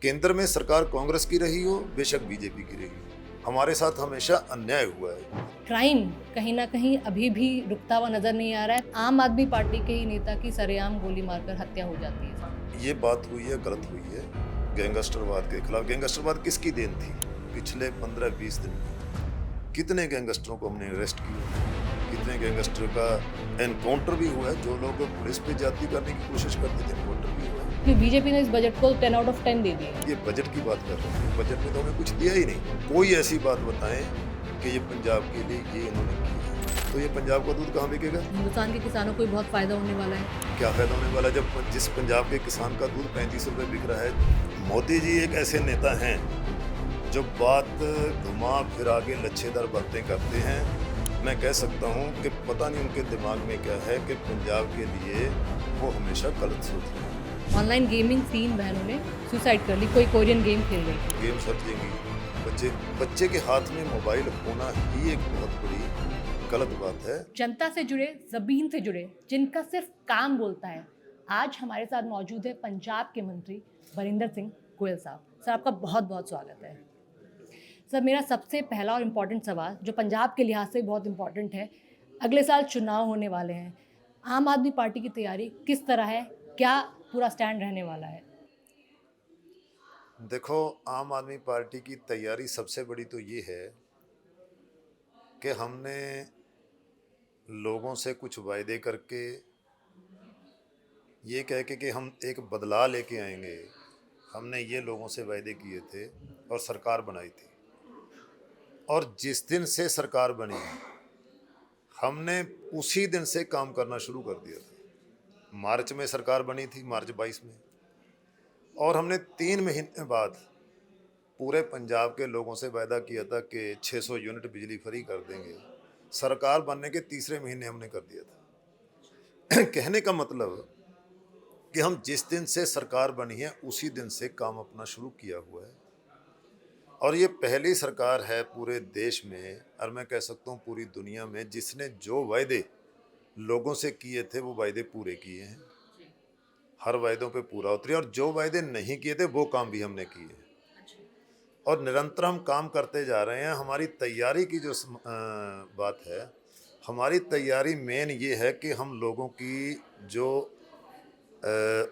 केंद्र में सरकार कांग्रेस की रही हो, बेशक बीजेपी की रही हो, हमारे साथ हमेशा अन्याय हुआ है। क्राइम कहीं ना कहीं अभी भी रुकता हुआ नजर नहीं आ रहा है। आम आदमी पार्टी के ही नेता की सरेआम गोली मारकर हत्या हो जाती है। ये बात हुई है, गलत हुई है। गैंगस्टरवाद के खिलाफ, गैंगस्टरवाद किसकी देन थी? पिछले 15-20 दिन में कितने गैंगस्टरों को हमने अरेस्ट किया, कितने गैंगस्टर का एनकाउंटर भी हुआ है। जो लोग पुलिस पे ज्यादती करने की कोशिश करते थे, एनकाउंटर भी हुआ है। कि बीजेपी ने इस बजट को 10 आउट ऑफ 10 दे दिया। ये बजट की बात कर रहे हैं, बजट में तो हमें कुछ दिया ही नहीं। कोई ऐसी बात बताएं कि ये पंजाब के लिए ये इन्होंने किया है, तो ये पंजाब का दूध कहाँ बिकेगा? हिंदुस्तान के किसानों को भी बहुत फायदा होने वाला है। क्या फायदा होने वाला जब जिस पंजाब के किसान का दूध 35 रुपए बिक रहा है। मोदी जी एक ऐसे नेता हैं जो बात घुमा फिरा के लच्छेदार बातें करते हैं। मैं कह सकता हूं कि पता नहीं उनके दिमाग में क्या है कि पंजाब के लिए वो हमेशा गलत सोच रहे हैं। ऑनलाइन गेमिंग 3 बहनों ने सुसाइड कर ली। कोई कोरियन गेम खेल रही थी। गेम समझेंगी, बच्चे के हाथ में मोबाइल होना ही एक बहुत बड़ी गलत बात है। जनता से जुड़े, जमीन से जुड़े, जिनका सिर्फ काम बोलता है, आज हमारे साथ मौजूद है पंजाब के मंत्री बरिंदर सिंह गोयल साहब। सर, आपका बहुत बहुत स्वागत है। सर, मेरा सबसे पहला और इम्पॉर्टेंट सवाल जो पंजाब के लिहाज से बहुत इम्पॉर्टेंट है, अगले साल चुनाव होने वाले हैं। आम आदमी पार्टी की तैयारी किस तरह है? क्या पूरा स्टैंड रहने वाला है? देखो, आम आदमी पार्टी की तैयारी सबसे बड़ी तो ये है कि हमने लोगों से कुछ वायदे करके ये कह के कि हम एक बदलाव लेके आएंगे, हमने ये लोगों से वायदे किए थे और सरकार बनाई थी। और जिस दिन से सरकार बनी हमने उसी दिन से काम करना शुरू कर दिया था। मार्च में सरकार बनी थी, मार्च 22 में, और हमने 3 महीने बाद पूरे पंजाब के लोगों से वायदा किया था कि 600 यूनिट बिजली फ्री कर देंगे। सरकार बनने के तीसरे महीने हमने कर दिया था। कहने का मतलब कि हम जिस दिन से सरकार बनी है उसी दिन से काम अपना शुरू किया हुआ है। और ये पहली सरकार है पूरे देश में, और मैं कह सकता हूँ पूरी दुनिया में, जिसने जो वायदे लोगों से किए थे वो वायदे पूरे किए हैं। हर वायदों पे पूरा उतरे, और जो वायदे नहीं किए थे वो काम भी हमने किए। और निरंतर हम काम करते जा रहे हैं। हमारी तैयारी की जो बात है, हमारी तैयारी मेन ये है कि हम लोगों की जो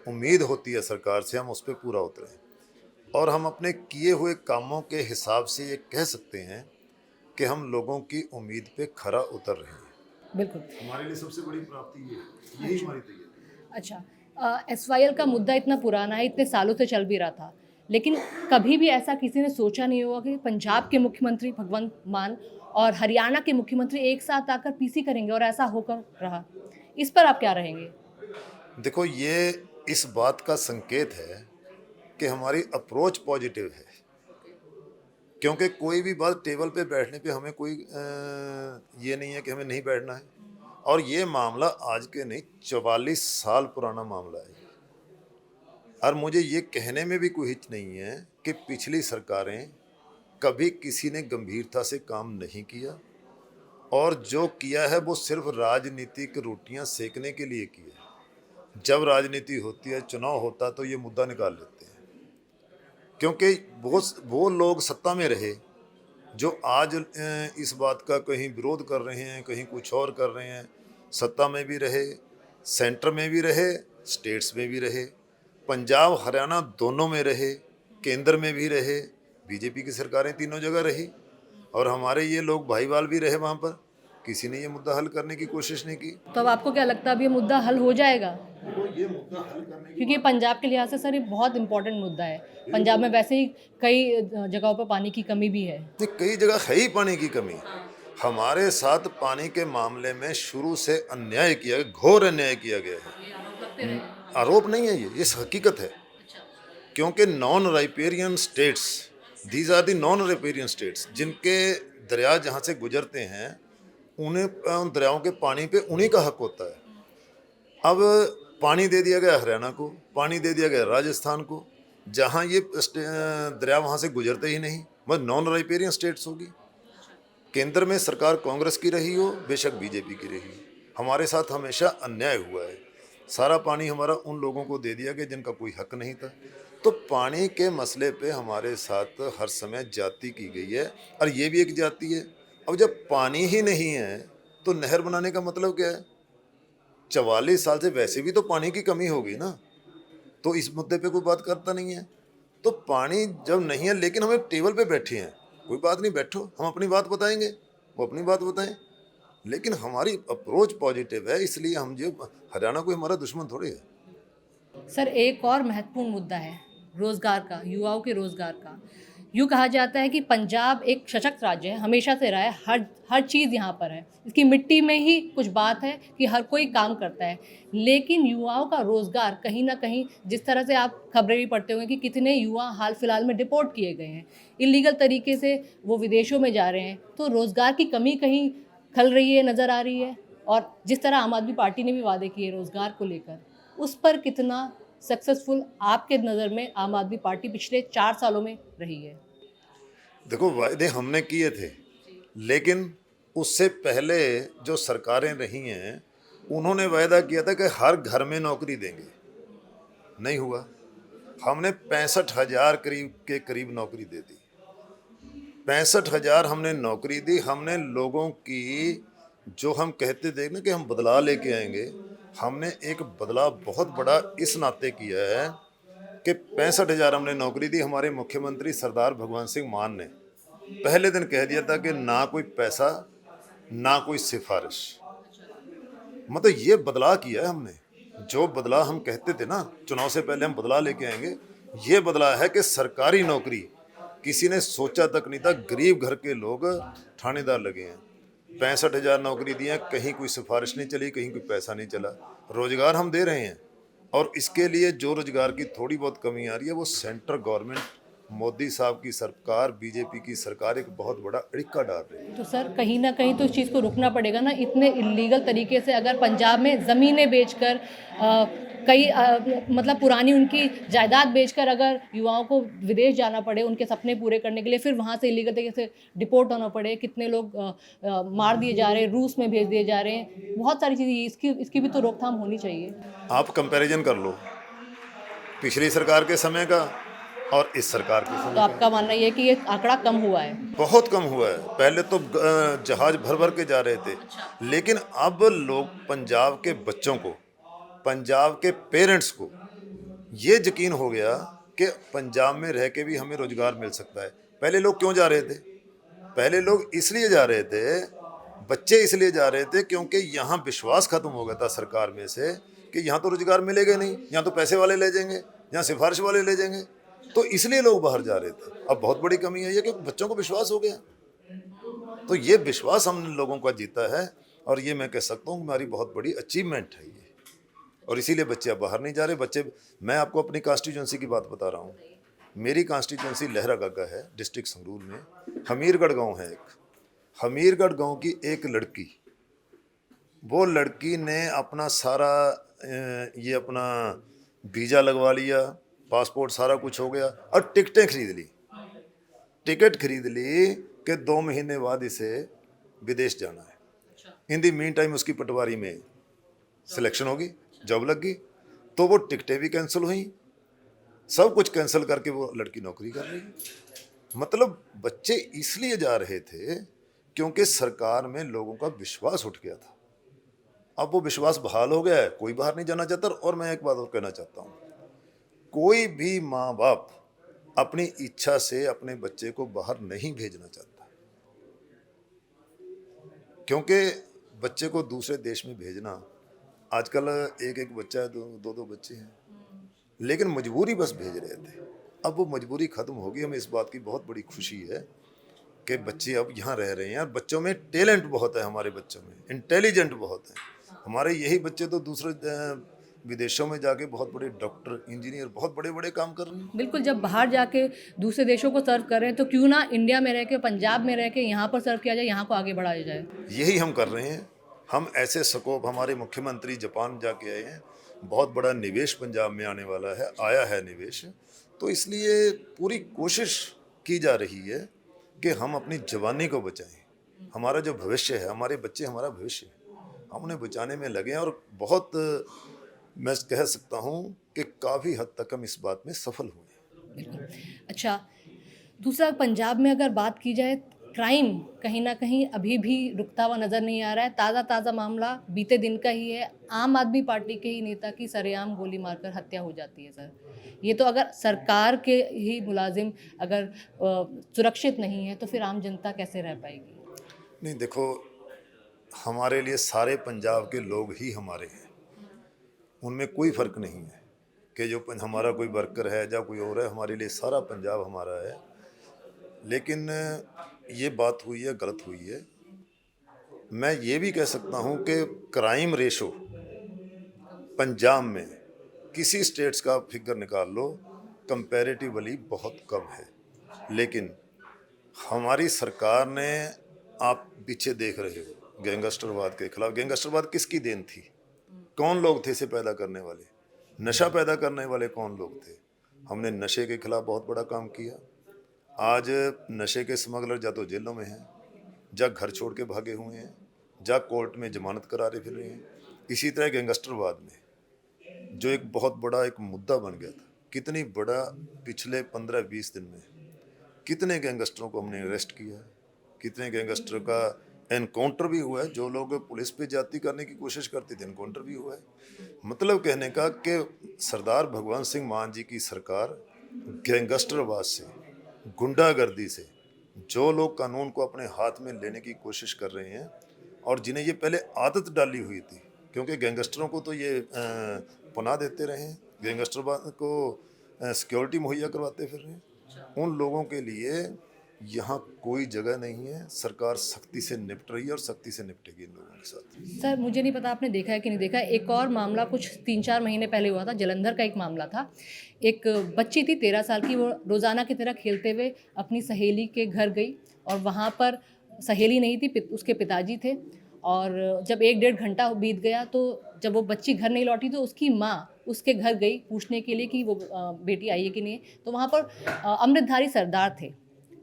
उम्मीद होती है सरकार से, हम उस पर पूरा उतरें। और हम अपने किए हुए कामों के हिसाब से ये कह सकते हैं कि हम लोगों की उम्मीद पे खरा उतर रहे हैं। बिल्कुल। हमारे लिए सबसे बड़ी प्राप्ति ये है, यही हमारी तैयारी। अच्छा, SYL का मुद्दा इतना पुराना है, इतने सालों से चल भी रहा था, लेकिन कभी भी ऐसा किसी ने सोचा नहीं होगा कि पंजाब के मुख्यमंत्री भगवंत मान और हरियाणा के मुख्यमंत्री एक साथ आकर पीसी करेंगे, और ऐसा होकर रहा। इस पर आप क्या रहेंगे? देखो, ये इस बात का संकेत है कि हमारी अप्रोच पॉजिटिव है। क्योंकि कोई भी बात टेबल पे बैठने पे हमें कोई ये नहीं है कि हमें नहीं बैठना है। और ये मामला आज के नहीं, 44 साल पुराना मामला है। और मुझे ये कहने में भी कोई हिच नहीं है कि पिछली सरकारें कभी किसी ने गंभीरता से काम नहीं किया, और जो किया है वो सिर्फ राजनीतिक रोटियां सेकने के लिए किया है। जब राजनीति होती है, चुनाव होता है, तो ये मुद्दा निकाल लेते हैं। क्योंकि वो लोग सत्ता में रहे जो आज इस बात का कहीं विरोध कर रहे हैं, कहीं कुछ और कर रहे हैं। सत्ता में भी रहे, सेंटर में भी रहे, स्टेट्स में भी रहे, पंजाब हरियाणा दोनों में रहे, केंद्र में भी रहे। बीजेपी की सरकारें तीनों जगह रही, और हमारे ये लोग भाईवाल भी रहे वहाँ पर। किसी ने ये मुद्दा हल करने की कोशिश नहीं की। तो अब आपको क्या लगता है, अब ये मुद्दा हल हो जाएगा? देखो, ये मुद्दा हल करने क्योंकि पंजाब के लिहाज से सर ये बहुत इंपॉर्टेंट मुद्दा है। पंजाब में वैसे ही कई जगहों पर पानी की कमी भी है। कई जगह है ही पानी की कमी। हमारे साथ पानी के मामले में शुरू से अन्याय किया गया, घोर अन्याय किया गया है। आरोप नहीं है, ये हकीकत है। क्योंकि non riparian states, these are the non riparian states, जिनके दरिया जहाँ से गुजरते हैं उन्हें, उन दरियाओं के पानी पे उन्हीं का हक होता है। अब पानी दे दिया गया हरियाणा को, पानी दे दिया गया राजस्थान को, जहाँ ये दरिया वहाँ से गुजरते ही नहीं, मतलब नॉन राइपेरियन स्टेट्स होगी। केंद्र में सरकार कांग्रेस की रही हो, बेशक बीजेपी की रही हो, हमारे साथ हमेशा अन्याय हुआ है। सारा पानी हमारा उन लोगों को दे दिया गया जिनका कोई हक नहीं था। तो पानी के मसले पे हमारे साथ हर समय जाति की गई है और ये भी एक जाति है। अब जब पानी ही नहीं है तो नहर बनाने का मतलब क्या है? 44 साल से वैसे भी तो पानी की कमी होगी ना, तो इस मुद्दे पे कोई बात करता नहीं है। तो पानी जब नहीं है, लेकिन हम एक टेबल पे बैठे हैं, कोई बात नहीं, बैठो, हम अपनी बात बताएंगे, वो अपनी बात बताएं, लेकिन हमारी अप्रोच पॉजिटिव है, इसलिए हम जो हरियाणा कोई हमारा दुश्मन थोड़ी है। सर एक और महत्वपूर्ण मुद्दा है रोजगार का, युवाओं के रोजगार का। यूँ कहा जाता है कि पंजाब एक सशक्त राज्य है, हमेशा से रहा है, हर चीज़ यहाँ पर है। इसकी मिट्टी में ही कुछ बात है कि हर कोई काम करता है, लेकिन युवाओं का रोज़गार कहीं ना कहीं, जिस तरह से आप खबरें भी पढ़ते होंगे कि कितने युवा हाल फिलहाल में डिपोर्ट किए गए हैं, इलीगल तरीके से वो विदेशों में जा रहे हैं, तो रोज़गार की कमी कहीं खल रही है, नज़र आ रही है। और जिस तरह आम आदमी पार्टी ने भी वादे किए रोज़गार को लेकर, उस पर कितना सक्सेसफुल आपके नज़र में आम आदमी पार्टी पिछले 4 सालों में रही है? देखो, वायदे हमने किए थे, लेकिन उससे पहले जो सरकारें रही हैं उन्होंने वायदा किया था कि हर घर में नौकरी देंगे, नहीं हुआ। हमने 65,000 के करीब नौकरी दे दी। 65,000 हमने नौकरी दी। हमने लोगों की, जो हम कहते थे ना कि हम बदलाव लेके आएंगे, हमने एक बदलाव बहुत बड़ा इस नाते किया है कि 65,000 हमने नौकरी दी। हमारे मुख्यमंत्री सरदार भगवंत सिंह मान ने पहले दिन कह दिया था कि ना कोई पैसा, ना कोई सिफारिश। मतलब ये बदलाव किया है हमने। जो बदलाव हम कहते थे ना चुनाव से पहले हम बदलाव लेके आएंगे, ये बदलाव है कि सरकारी नौकरी किसी ने सोचा तक नहीं था। गरीब घर के लोग थानेदार लगे हैं। 65,000 नौकरी दी है, कहीं कोई सिफारिश नहीं चली, कहीं कोई पैसा नहीं चला। रोजगार हम दे रहे हैं, और इसके लिए जो रोजगार की थोड़ी बहुत कमी आ रही है वो सेंट्रल गवर्नमेंट, मोदी साहब की सरकार, बीजेपी की सरकार एक बहुत बड़ा अड़िक्का डाल रही है। तो सर कहीं ना कहीं तो इस चीज़ को रुकना पड़ेगा ना। इतने इलीगल तरीके से अगर पंजाब में ज़मीनें बेचकर कई मतलब पुरानी उनकी जायदाद बेचकर अगर युवाओं को विदेश जाना पड़े उनके सपने पूरे करने के लिए, फिर वहाँ से इलीगल तरीके से डिपोर्ट होना पड़े, कितने लोग मार दिए जा रहे हैं, रूस में भेज दिए जा रहे हैं, बहुत सारी चीज़ें, इसकी भी तो रोकथाम होनी चाहिए। आप कंपैरिजन कर लो पिछली सरकार के समय का और इस सरकार के तो समय आपका मानना ये है कि ये आंकड़ा कम हुआ है? का। बहुत कम हुआ है। पहले तो जहाज भर भर के जा रहे थे, लेकिन अब लोग, पंजाब के बच्चों को, पंजाब के पेरेंट्स को ये यकीन हो गया कि पंजाब में रह के भी हमें रोजगार मिल सकता है। पहले लोग क्यों जा रहे थे? पहले लोग इसलिए जा रहे थे, बच्चे इसलिए जा रहे थे क्योंकि यहाँ विश्वास खत्म हो गया था सरकार में से कि यहाँ तो रोजगार मिलेगा नहीं, यहाँ तो पैसे वाले ले जाएंगे, यहाँ सिफारिश वाले ले जाएंगे, तो इसलिए लोग बाहर जा रहे थे। अब बहुत बड़ी कमी है ये कि बच्चों को विश्वास हो गया। तो ये विश्वास हम लोगों का जीता है, और ये मैं कह सकता हूँ हमारी बहुत बड़ी अचीवमेंट है ये, और इसीलिए बच्चे अब बाहर नहीं जा रहे। बच्चे, मैं आपको अपनी कॉन्स्टिट्यूंसी की बात बता रहा हूँ। मेरी कॉन्स्टिट्यूंसी लहरागागा है, डिस्ट्रिक्ट संगरूर में। हमीरगढ़ गांव है एक। हमीरगढ़ गांव की एक लड़की, वो लड़की ने अपना सारा ये अपना वीज़ा लगवा लिया, पासपोर्ट सारा कुछ हो गया, और टिकटें खरीद ली। टिकट खरीद ली कि 2 महीने बाद इसे विदेश जाना है। इन दी मीन टाइम उसकी पटवारी में सिलेक्शन होगी, जॉब लग गई, तो वो टिकटें भी कैंसिल हुई, सब कुछ कैंसिल करके वो लड़की नौकरी कर रही है। मतलब बच्चे इसलिए जा रहे थे क्योंकि सरकार में लोगों का विश्वास उठ गया था। अब वो विश्वास बहाल हो गया है, कोई बाहर नहीं जाना चाहता। और मैं एक बात और कहना चाहता हूँ, कोई भी माँ बाप अपनी इच्छा से अपने बच्चे को बाहर नहीं भेजना चाहता, क्योंकि बच्चे को दूसरे देश में भेजना, आजकल एक एक बच्चा है, दो दो बच्चे हैं, लेकिन मजबूरी बस भेज रहे थे। अब वो मजबूरी खत्म होगी। हमें इस बात की बहुत बड़ी खुशी है कि बच्चे अब यहाँ रह रहे हैं, और बच्चों में टैलेंट बहुत है, हमारे बच्चों में इंटेलिजेंट बहुत है। हमारे यही बच्चे तो दूसरे विदेशों में जाके बहुत बड़े डॉक्टर, इंजीनियर, बहुत बड़े बड़े काम कर रहे हैं। बिल्कुल, जब बाहर जाके दूसरे देशों को सर्व कर रहे हैं तो क्यों ना इंडिया में रह के, पंजाब में रह के यहाँ पर सर्व किया जाए, यहाँ को आगे बढ़ाया जाए। यही हम कर रहे हैं। हम ऐसे स्कोप, हमारे मुख्यमंत्री जापान जाके आए हैं, बहुत बड़ा निवेश पंजाब में आने वाला है, आया है निवेश, तो इसलिए पूरी कोशिश की जा रही है कि हम अपनी जवानी को बचाएं। हमारा जो भविष्य है, हमारे बच्चे हमारा भविष्य है, हम उन्हें बचाने में लगे हैं, और बहुत, मैं कह सकता हूँ कि काफ़ी हद तक हम इस बात में सफल हुए हैं। बिल्कुल। अच्छा, दूसरा पंजाब में अगर बात की जाए, क्राइम कहीं न कहीं अभी भी रुकता हुआ नज़र नहीं आ रहा है। ताज़ा-ताज़ा मामला बीते दिन का ही है। आम आदमी पार्टी के ही नेता की सरेआम गोली मारकर हत्या हो जाती है सर। ये तो अगर सरकार के ही मुलाज़िम अगर सुरक्षित नहीं है, तो फिर आम जनता कैसे रह पाएगी? नहीं देखो, हमारे लिए सारे पंजाब के लोग ही हमारे हैं, उनमें कोई फ़र्क नहीं है कि जो हमारा कोई वर्कर है या कोई और है, हमारे लिए सारा पंजाब हमारा है। लेकिन ये बात हुई है, गलत हुई है। मैं ये भी कह सकता हूँ कि क्राइम रेशो पंजाब में किसी स्टेट्स का फिगर निकाल लो, कंपैरेटिवली बहुत कम है। लेकिन हमारी सरकार ने, आप पीछे देख रहे हो, गैंगस्टरवाद के खिलाफ, गैंगस्टरवाद किसकी देन थी? कौन लोग थे इसे पैदा करने वाले? नशा पैदा करने वाले कौन लोग थे? हमने नशे के खिलाफ बहुत बड़ा काम किया। आज नशे के स्मगलर या तो जेलों में हैं, या घर छोड़ के भागे हुए हैं, या कोर्ट में जमानत करारे फिर रहे हैं। इसी तरह गैंगस्टरवाद में, जो एक बहुत बड़ा एक मुद्दा बन गया था, कितनी बड़ा पिछले 15-20 दिन में कितने गैंगस्टरों को हमने अरेस्ट किया है, कितने गैंगस्टर का एनकाउंटर भी हुआ है। जो लोग पुलिस पे जाती करने की कोशिश करते थे, एनकाउंटर भी हुआ है। मतलब कहने का कि सरदार भगवंत सिंह मान जी की सरकार गैंगस्टरवाद से, गुंडागर्दी से, जो लोग कानून को अपने हाथ में लेने की कोशिश कर रहे हैं और जिन्हें ये पहले आदत डाली हुई थी, क्योंकि गैंगस्टरों को तो ये पनाह देते रहे हैं, गैंगस्टर को सिक्योरिटी मुहैया करवाते फिर रहे हैं, उन लोगों के लिए यहाँ कोई जगह नहीं है। सरकार सख्ती से निपट रही है और सख्ती से निपटेगी इन लोगों के साथ। सर, मुझे नहीं पता आपने देखा है कि नहीं देखा है, एक और मामला कुछ 3-4 महीने पहले हुआ था, जालंधर का एक मामला था। एक बच्ची थी 13 साल की, वो रोज़ाना की तरह खेलते हुए अपनी सहेली के घर गई और वहाँ पर सहेली नहीं थी, उसके पिताजी थे। और जब 1 डेढ़ घंटा बीत गया, तो जब वो बच्ची घर नहीं लौटी, तो उसकी माँ उसके घर गई पूछने के लिए कि वो बेटी आई है कि नहीं है। तो वहाँ पर अमृतधारी सरदार थे।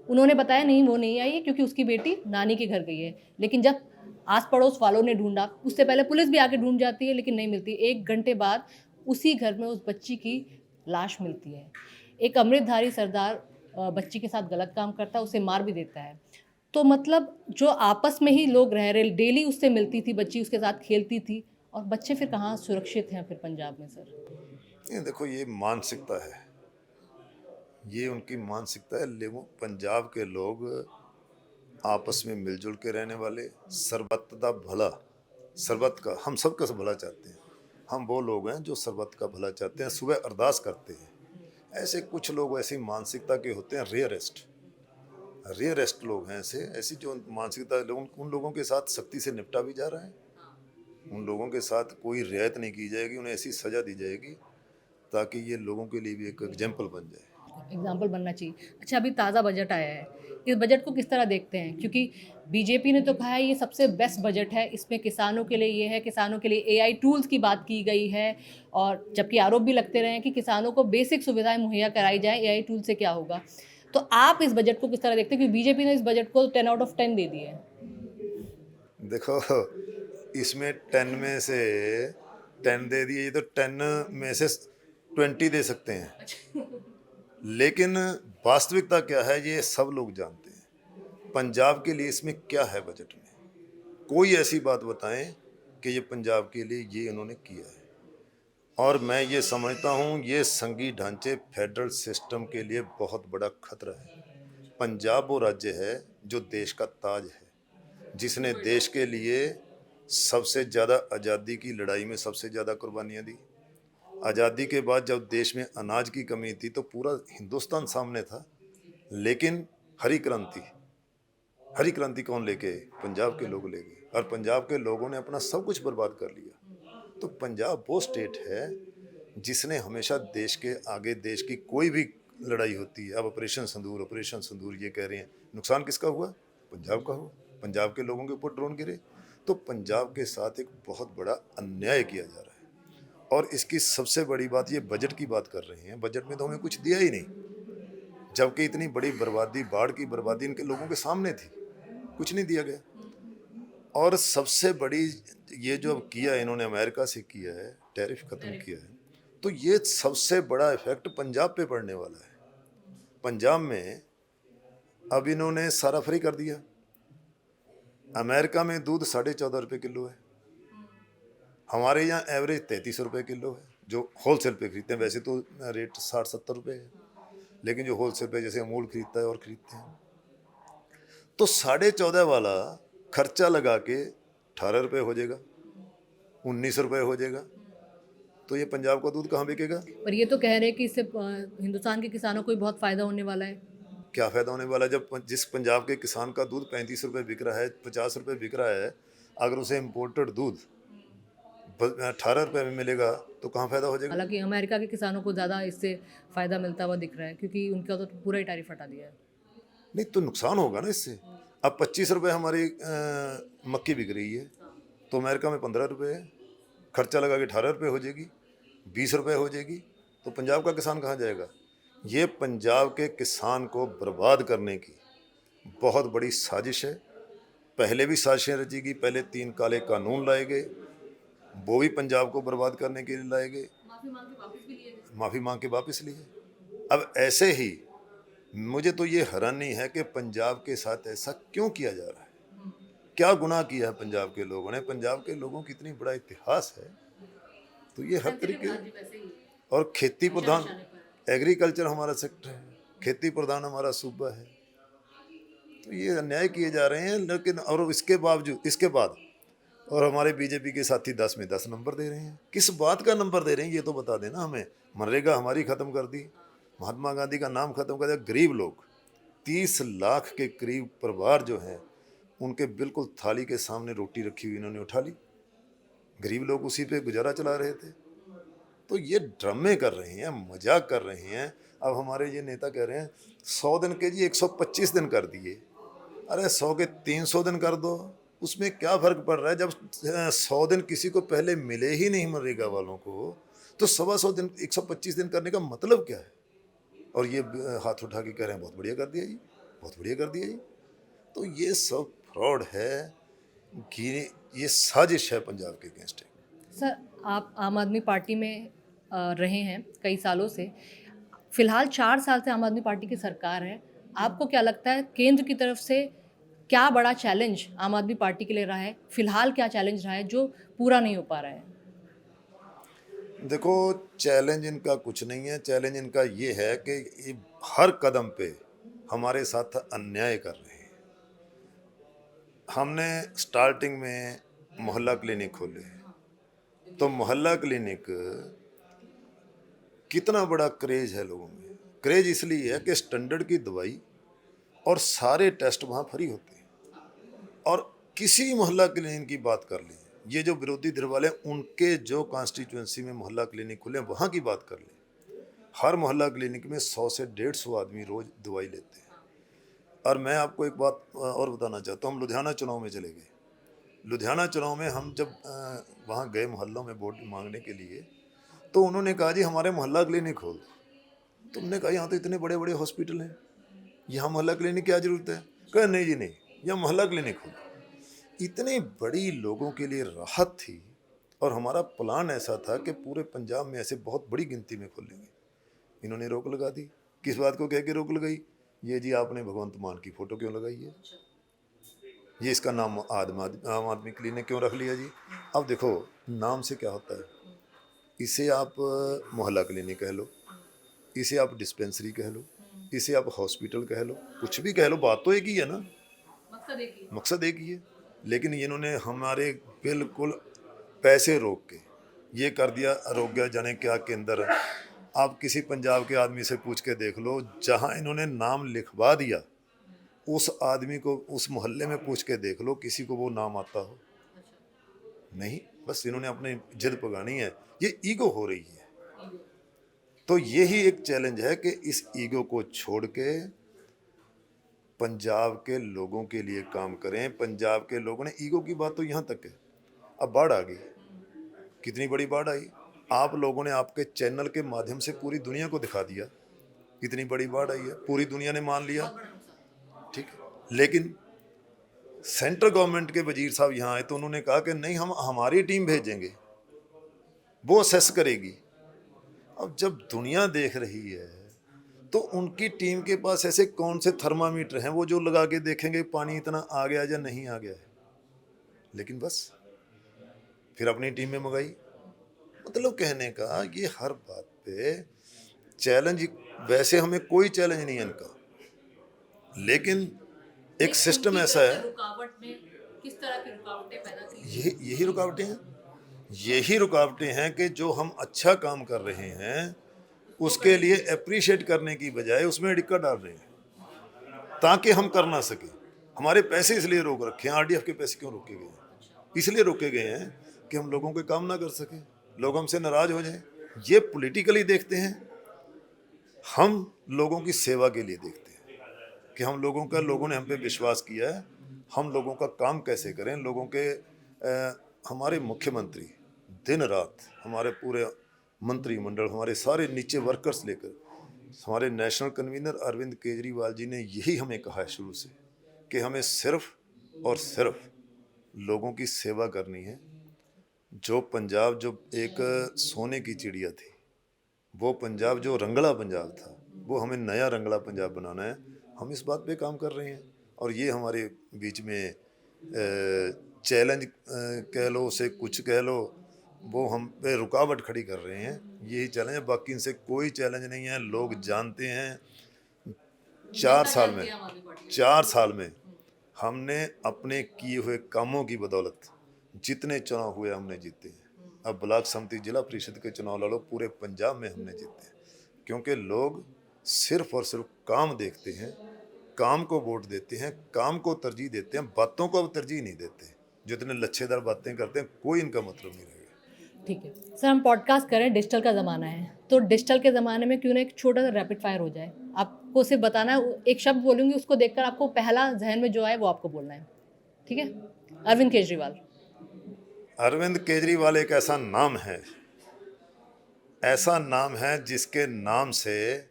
उन्होंने बताया नहीं, वो नहीं आई है क्योंकि उसकी बेटी नानी के घर गई है। लेकिन जब आस पड़ोस वालों ने ढूंढा, उससे पहले पुलिस भी आके ढूंढ जाती है लेकिन नहीं मिलती। 1 घंटे बाद उसी घर में उस बच्ची की लाश मिलती है। एक अमृतधारी सरदार बच्ची के साथ गलत काम करता है, उसे मार भी देता है। तो मतलब जो आपस में ही लोग रह रहे, डेली उससे मिलती थी बच्ची, उसके साथ खेलती थी, और बच्चे फिर कहाँ सुरक्षित हैं फिर पंजाब में सर? ये देखो, ये मानसिकता है, ये उनकी मानसिकता है। लोगों, पंजाब के लोग आपस में मिलजुल के रहने वाले, सरबत का भला, सरबत का, हम सब का भला चाहते हैं। हम वो लोग हैं जो सरबत का भला चाहते हैं, सुबह अरदास करते हैं। ऐसे कुछ लोग ऐसी मानसिकता के होते हैं, रेयरेस्ट लोग हैं ऐसे, ऐसी जो मानसिकता लोग, उन लोगों के साथ सख्ती से निपटा भी जा रहा है। उन लोगों के साथ कोई रियायत नहीं की जाएगी, उन्हें ऐसी सज़ा दी जाएगी ताकि ये लोगों के लिए भी एक एग्जाम्पल बन जाए। एग्जाम्पल बनना चाहिए। अच्छा, अभी ताज़ा बजट आया है, इस बजट को किस तरह देखते हैं? क्योंकि बीजेपी ने तो कहा है ये सबसे बेस्ट बजट है, इसमें किसानों के लिए ये है, किसानों के लिए एआई टूल्स की बात की गई है, और जबकि आरोप भी लगते रहे हैं कि किसानों को बेसिक सुविधाएं मुहैया कराई जाए, एआई टूल से क्या होगा? तो आप इस बजट को किस तरह देखते हैं? क्योंकि बीजेपी ने इस बजट को 10 आउट ऑफ 10 दे दिए है। देखो, इसमें 10 में से 10 दे दिए, ये तो 10 में से 20 दे सकते हैं। लेकिन वास्तविकता क्या है ये सब लोग जानते हैं। पंजाब के लिए इसमें क्या है बजट में? कोई ऐसी बात बताएं कि ये पंजाब के लिए ये इन्होंने किया है। और मैं ये समझता हूँ ये संघीय ढांचे, फेडरल सिस्टम के लिए बहुत बड़ा खतरा है। पंजाब वो राज्य है जो देश का ताज है, जिसने देश के लिए सबसे ज़्यादा आज़ादी की लड़ाई में सबसे ज़्यादा कुर्बानियाँ दी। आज़ादी के बाद जब देश में अनाज की कमी थी तो पूरा हिंदुस्तान सामने था, लेकिन हरी क्रांति, हरी क्रांति कौन लेके आए? पंजाब के लोग ले गए, और पंजाब के लोगों ने अपना सब कुछ बर्बाद कर लिया। तो पंजाब वो स्टेट है जिसने हमेशा देश के आगे, देश की कोई भी लड़ाई होती है, अब ऑपरेशन संदूर ये कह रहे हैं, नुकसान किसका हुआ? पंजाब का हुआ। पंजाब के लोगों के ऊपर ड्रोन गिरे। तो पंजाब के साथ एक बहुत बड़ा अन्याय किया जा रहा है। और इसकी सबसे बड़ी बात, ये बजट की बात कर रहे हैं, बजट में तो हमें कुछ दिया ही नहीं, जबकि इतनी बड़ी बर्बादी, बाढ़ की बर्बादी इनके लोगों के सामने थी, कुछ नहीं दिया गया। और सबसे बड़ी, ये जो किया इन्होंने अमेरिका से किया है, टैरिफ खत्म किया है, तो ये सबसे बड़ा इफेक्ट पंजाब पे पड़ने वाला है। पंजाब में अब इन्होंने सारा फ्री कर दिया। अमेरिका में दूध 14.5 रुपये किलो है, हमारे यहाँ एवरेज 33 रुपये किलो है जो होलसेल पे खरीदते हैं। वैसे तो रेट 60-70 रुपये है, लेकिन जो होलसेल पे जैसे अमूल खरीदता है और खरीदते हैं, तो 14.5 वाला खर्चा लगा के 18 रुपये हो जाएगा, 19 रुपये हो जाएगा। तो ये पंजाब का दूध कहाँ बिकेगा? पर ये तो कह रहे हैं कि इससे हिंदुस्तान के किसानों को भी बहुत फायदा होने वाला है। क्या फ़ायदा होने वाला है? जब जिस पंजाब के किसान का दूध 35 रुपये बिक रहा है, 50 रुपये बिक रहा है, अगर उसे इम्पोर्टेड दूध 18 रुपये में मिलेगा तो कहाँ फ़ायदा हो जाएगा? हालांकि अमेरिका के किसानों को ज़्यादा इससे फ़ायदा मिलता हुआ दिख रहा है, क्योंकि उनका तो पूरा ही टैरिफ हटा दिया है। नहीं तो नुकसान होगा ना इससे। अब 25 रुपये हमारी मक्की बिक रही है, तो अमेरिका में 15 रुपये है, खर्चा लगा के 18 रुपये हो जाएगी, 20 रुपये हो जाएगी, तो पंजाब का किसान कहाँ जाएगा? ये पंजाब के किसान को बर्बाद करने की बहुत बड़ी साजिश है। पहले भी साजिशें रची गई, पहले 3 काले कानून लाए गए, वो भी पंजाब को बर्बाद करने के लिए लाए गए, माफ़ी मांग के वापस लिए। अब ऐसे ही मुझे तो ये हैरानी है कि पंजाब के साथ ऐसा क्यों किया जा रहा है। क्या गुनाह किया है पंजाब के लोगों ने? पंजाब के लोगों की इतनी बड़ा इतिहास है, तो ये हर तरीके, और खेती प्रधान एग्रीकल्चर हमारा सेक्टर है, खेती प्रधान हमारा सूबा है, तो ये अन्याय किए जा रहे हैं। लेकिन और इसके बावजूद, इसके बाद और हमारे बीजेपी के साथी 10 में 10 नंबर दे रहे हैं। किस बात का नंबर दे रहे हैं ये तो बता देना हमें। मनरेगा हमारी ख़त्म कर दी, महात्मा गांधी का नाम खत्म कर दिया। गरीब लोग 30 लाख के करीब परिवार जो हैं, उनके बिल्कुल थाली के सामने रोटी रखी हुई इन्होंने उठा ली, गरीब लोग उसी पे गुजारा चला रहे थे। तो ये ड्रामे कर रहे हैं, मजाक कर रहे हैं। अब हमारे ये नेता कह रहे हैं 100 दिन के जी 125 दिन कर दिए। अरे 100 के 300 दिन कर दो, उसमें क्या फ़र्क पड़ रहा है? जब 100 दिन किसी को पहले मिले ही नहीं मनरेगा वालों को, तो 125 दिन 125 दिन करने का मतलब क्या है? और ये हाथ उठा के कह रहे हैं बहुत बढ़िया कर दिया जी, बहुत बढ़िया कर दिया जी। तो ये सब फ्रॉड है कि ये साजिश है पंजाब के अगेंस्ट। सर, आप आम आदमी पार्टी में रहे हैं कई सालों से, फिलहाल 4 साल से आम आदमी पार्टी की सरकार है। आपको क्या लगता है केंद्र की तरफ से क्या बड़ा चैलेंज आम आदमी पार्टी के लिए रहा है? फिलहाल क्या चैलेंज रहा है जो पूरा नहीं हो पा रहा है? देखो, चैलेंज इनका कुछ नहीं है। चैलेंज इनका ये है कि ये हर कदम पे हमारे साथ अन्याय कर रहे हैं। हमने स्टार्टिंग में मोहल्ला क्लिनिक खोले, तो मोहल्ला क्लिनिक कितना बड़ा क्रेज है लोगों में। क्रेज इसलिए है कि स्टैंडर्ड की दवाई और सारे टेस्ट वहाँ फ्री होते हैं। और किसी मोहल्ला क्लिनिक की बात कर लें, ये जो विरोधी धड़े वाले उनके जो कॉन्स्टिट्यूंसी में मोहल्ला क्लिनिक खुले वहाँ की बात कर लें, हर मोहल्ला क्लिनिक में 100 से 150 आदमी रोज़ दवाई लेते हैं। और मैं आपको एक बात और बताना चाहता हूँ, हम लुधियाना चुनाव में चले गए। लुधियाना चुनाव में हम जब वहाँ गए मोहल्लों में वोट मांगने के लिए, तो उन्होंने कहा जी हमारे मोहल्ला क्लिनिक खोल दो। तुमने कहा यहाँ तो इतने बड़े बड़े हॉस्पिटल हैं, यहाँ मोहल्ला क्लिनिक क्या ज़रूरत है? कहा नहीं जी नहीं, यहाँ मोहल्ला क्लिनिक खोलो। इतनी बड़ी लोगों के लिए राहत थी, और हमारा प्लान ऐसा था कि पूरे पंजाब में ऐसे बहुत बड़ी गिनती में खोलेंगे। इन्होंने रोक लगा दी। किस बात को कह के रोक लगाई? ये जी आपने भगवंत मान की फ़ोटो क्यों लगाई है, ये इसका नाम आम आदमी क्लिनिक क्यों रख लिया जी? अब देखो नाम से क्या होता है, इसे आप मोहल्ला क्लिनिक कह लो, इसे आप डिस्पेंसरी कह लो, इसे आप हॉस्पिटल कह लो, कुछ भी कह लो, बात तो एक ही है ना, मकसद एक ही है। लेकिन इन्होंने हमारे बिल्कुल पैसे रोक के ये कर दिया, आरोग्य जाने क्या केंद्र। आप किसी पंजाब के आदमी से पूछ के देख लो, जहाँ इन्होंने नाम लिखवा दिया उस आदमी को, उस मोहल्ले में पूछ के देख लो किसी को वो नाम आता हो? नहीं, बस इन्होंने अपनी जिद पगानी है, ये ईगो हो रही है। तो यही एक चैलेंज है कि इस ईगो को छोड़ के पंजाब के लोगों के लिए काम करें। पंजाब के लोगों ने, ईगो की बात तो यहाँ तक है, अब बाढ़ आ गई, कितनी बड़ी बाढ़ आई, आप लोगों ने आपके चैनल के माध्यम से पूरी दुनिया को दिखा दिया कितनी बड़ी बाढ़ आई है, पूरी दुनिया ने मान लिया, ठीक है। लेकिन सेंट्रल गवर्नमेंट के वजीर साहब यहाँ आए तो उन्होंने कहा कि नहीं, हम हमारी टीम भेजेंगे, वो असेस करेगी। अब जब दुनिया देख रही है तो उनकी टीम के पास ऐसे कौन से थर्मामीटर हैं वो जो लगा के देखेंगे पानी इतना आ गया या नहीं आ गया है। लेकिन बस फिर अपनी टीम में मंगाई। मतलब कहने का ये हर बात पे चैलेंज, वैसे हमें कोई चैलेंज नहीं है इनका, लेकिन एक सिस्टम ऐसा है। रुकावट में किस तरह की रुकावटें पैदा की? यही रुकावटें हैं, यही रुकावटें हैं कि जो हम अच्छा काम कर रहे हैं उसके लिए अप्रिशिएट करने की बजाय उसमें डिक्का डाल रहे हैं ताकि हम कर ना सके। हमारे पैसे इसलिए रोक रखे हैं, आरडीएफ के पैसे क्यों रोके गए हैं? इसलिए रोके गए हैं कि हम लोगों के काम ना कर सके, लोग हमसे नाराज हो जाएं। ये पॉलिटिकली देखते हैं, हम लोगों की सेवा के लिए देखते हैं कि हम लोगों ने हम पे विश्वास किया है, हम लोगों का काम कैसे करें। लोगों के हमारे मुख्यमंत्री दिन रात, हमारे पूरे मंत्रिमंडल, हमारे सारे नीचे वर्कर्स लेकर, हमारे नेशनल कन्वीनर अरविंद केजरीवाल जी ने यही हमें कहा है शुरू से कि हमें सिर्फ और सिर्फ लोगों की सेवा करनी है। जो पंजाब जो एक सोने की चिड़िया थी, वो पंजाब जो रंगला पंजाब था, वो हमें नया रंगला पंजाब बनाना है। हम इस बात पे काम कर रहे हैं और ये हमारे बीच में चैलेंज कह लो, उसे कुछ कह लो, वो हम पे रुकावट खड़ी कर रहे हैं। यही चैलेंज है, बाकी इनसे कोई चैलेंज नहीं है। लोग जानते हैं 4 साल में हमने अपने किए हुए कामों की बदौलत जितने चुनाव हुए हमने जीते हैं। अब ब्लॉक समिति जिला परिषद के चुनाव ला लो, पूरे पंजाब में हमने जीते हैं, क्योंकि लोग सिर्फ और सिर्फ काम देखते हैं, काम को वोट देते हैं, काम को तरजीह देते हैं, बातों को अब तरजीह नहीं देते। जितने लच्छेदार बातें करते हैं कोई इनका मतलब नहीं रहेगा। ठीक है सर, हम पॉडकास्ट करें, डिजिटल का ज़माना है, तो डिजिटल के ज़माने में क्यों ना एक छोटा सा रैपिड फायर हो जाए। आपको सिर्फ बताना है, एक शब्द बोलूँगी, उसको देखकर आपको पहला जहन में जो आए वो आपको बोलना है, ठीक है? अरविंद केजरीवाल। अरविंद केजरीवाल एक ऐसा नाम है जिसके नाम से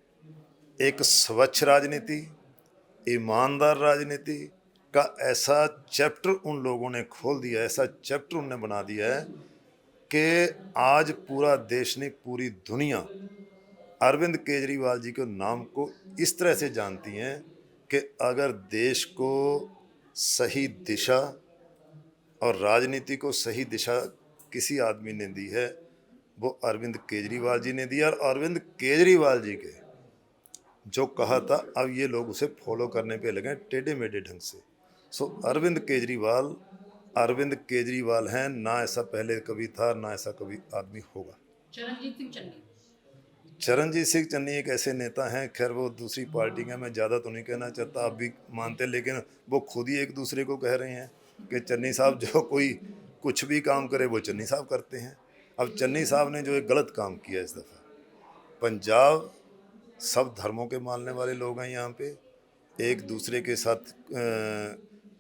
एक स्वच्छ राजनीति, ईमानदार राजनीति का ऐसा चैप्टर उन लोगों ने खोल दिया, ऐसा चैप्टर उन्होंने बना दिया है कि आज पूरा देश नहीं, पूरी दुनिया अरविंद केजरीवाल जी के नाम को इस तरह से जानती हैं कि अगर देश को सही दिशा और राजनीति को सही दिशा किसी आदमी ने दी है, वो अरविंद केजरीवाल जी ने दिया। और अरविंद केजरीवाल जी के जो कहा था, अब ये लोग उसे फॉलो करने पे लगे टेढ़े मेढ़े ढंग से। सो अरविंद केजरीवाल हैं, ना ऐसा पहले कभी था, ना ऐसा कभी आदमी होगा। चरणजीत सिंह चन्नी एक ऐसे नेता हैं, खैर वो दूसरी पार्टी का, मैं ज़्यादा तो नहीं कहना चाहता, आप भी मानते, लेकिन वो खुद ही एक दूसरे को कह रहे हैं कि चन्नी साहब जो कोई कुछ भी काम करे वो चन्नी साहब करते हैं। अब चन्नी साहब ने जो एक गलत काम किया इस दफ़ा, पंजाब सब धर्मों के मानने वाले लोग हैं यहाँ पे, एक दूसरे के साथ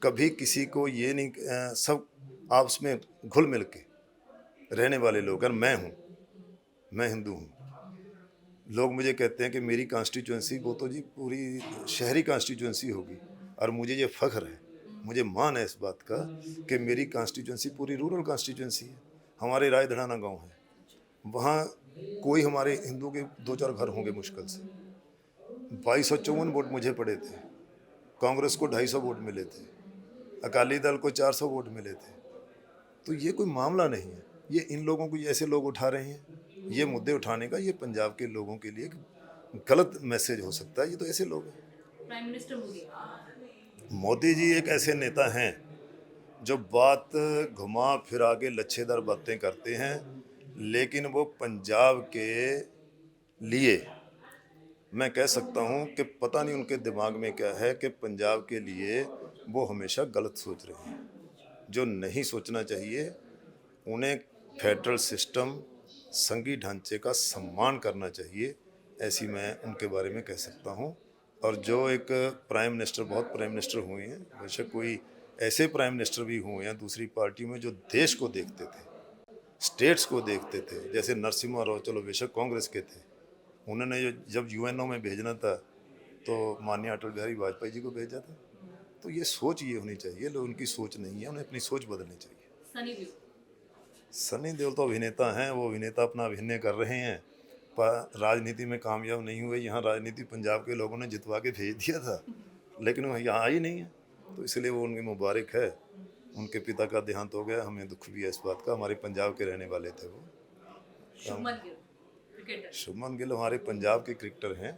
कभी किसी को ये नहीं, सब आपस में घुल मिल के रहने वाले लोग हैं। मैं हिंदू हूँ, लोग मुझे कहते हैं कि मेरी कॉन्स्टिट्यूंसी, वो तो जी पूरी शहरी कॉन्स्टिट्यूंसी होगी, और मुझे ये फ़ख्र है, मुझे मान है इस बात का कि मेरी कॉन्स्टिट्यूंसी पूरी रूरल कॉन्स्टिट्यूंसी है। हमारे रायधड़ाना गांव है, वहाँ कोई हमारे हिंदू के 2-4 घर होंगे मुश्किल से। 2254 वोट मुझे पड़े थे, कांग्रेस को 250 वोट मिले थे, अकाली दल को 400 वोट मिले थे। तो ये कोई मामला नहीं है, ये इन लोगों को ऐसे लोग उठा रहे हैं। ये मुद्दे उठाने का ये पंजाब के लोगों के लिए एक गलत मैसेज हो सकता है। ये तो ऐसे लोग हैं। प्राइम मिनिस्टर मोदी जी एक ऐसे नेता हैं जो बात घुमा फिरा के लच्छेदार बातें करते हैं, लेकिन वो पंजाब के लिए, मैं कह सकता हूँ कि पता नहीं उनके दिमाग में क्या है कि पंजाब के लिए वो हमेशा गलत सोच रहे हैं। जो नहीं सोचना चाहिए, उन्हें फेडरल सिस्टम, संघीय ढांचे का सम्मान करना चाहिए, ऐसी मैं उनके बारे में कह सकता हूँ। और जो एक प्राइम मिनिस्टर, बहुत प्राइम मिनिस्टर हुए हैं, बेशक कोई ऐसे प्राइम मिनिस्टर भी हुए हैं दूसरी पार्टी में जो देश को देखते थे, स्टेट्स को देखते थे, जैसे नरसिम्हा राव, चलो बेशक कांग्रेस के थे, उन्होंने जब यूएनओ में भेजना था तो माननीय अटल बिहारी वाजपेयी जी को भेजा था। तो ये सोच ये होनी चाहिए, लोग उनकी सोच नहीं है, उन्हें अपनी सोच बदलनी चाहिए। सनी देओल तो अभिनेता हैं, वो अभिनेता अपना अभिनय कर रहे हैं, राजनीति में कामयाब नहीं हुए। यहाँ राजनीति पंजाब के लोगों ने जितवा के भेज दिया था, लेकिन वो यहाँ आई नहीं है, तो इसलिए वो उनकी मुबारक है। उनके पिता का देहांत हो गया, हमें दुख भी है इस बात का। हमारे पंजाब के रहने वाले थे वो। शुभमन गिल हमारे पंजाब के क्रिकेटर हैं।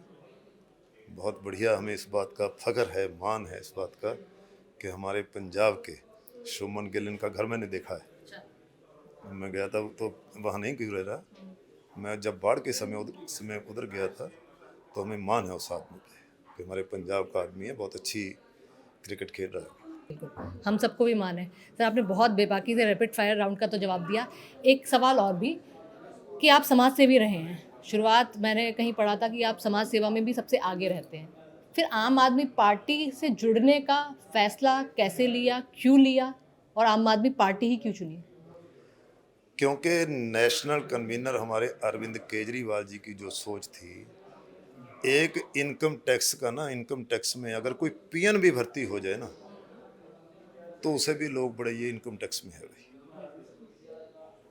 बहुत बढ़िया, हमें इस बात का फख्र है, मान है इस बात का कि हमारे पंजाब के शुभमन गिल, इनका घर मैंने देखा है। मैं गया था तो वहाँ नहीं क्यों रह रहा, मैं जब बाढ़ के समय उधर गया था, तो हमें मान है उस आदमी पे कि हमारे पंजाब का आदमी है, बहुत अच्छी क्रिकेट खेल रहा है। बिल्कुल, हम सबको भी मान है। सर आपने बहुत बेबाकी से रैपिड फायर राउंड का तो जवाब दिया। एक सवाल और भी कि आप समाज सेवी रहे हैं। शुरुआत मैंने कहीं पढ़ा था कि आप समाज सेवा में भी सबसे आगे रहते हैं। फिर आम आदमी पार्टी से जुड़ने का फैसला कैसे लिया, क्यों लिया, और आम आदमी पार्टी ही क्यों चुनी? क्योंकि नेशनल कन्वीनर हमारे अरविंद केजरीवाल जी की जो सोच थी, एक इनकम टैक्स का ना, इनकम टैक्स में अगर कोई पीएन भी भर्ती हो जाए ना, तो उसे भी लोग बड़े, ये इनकम टैक्स में है भाई।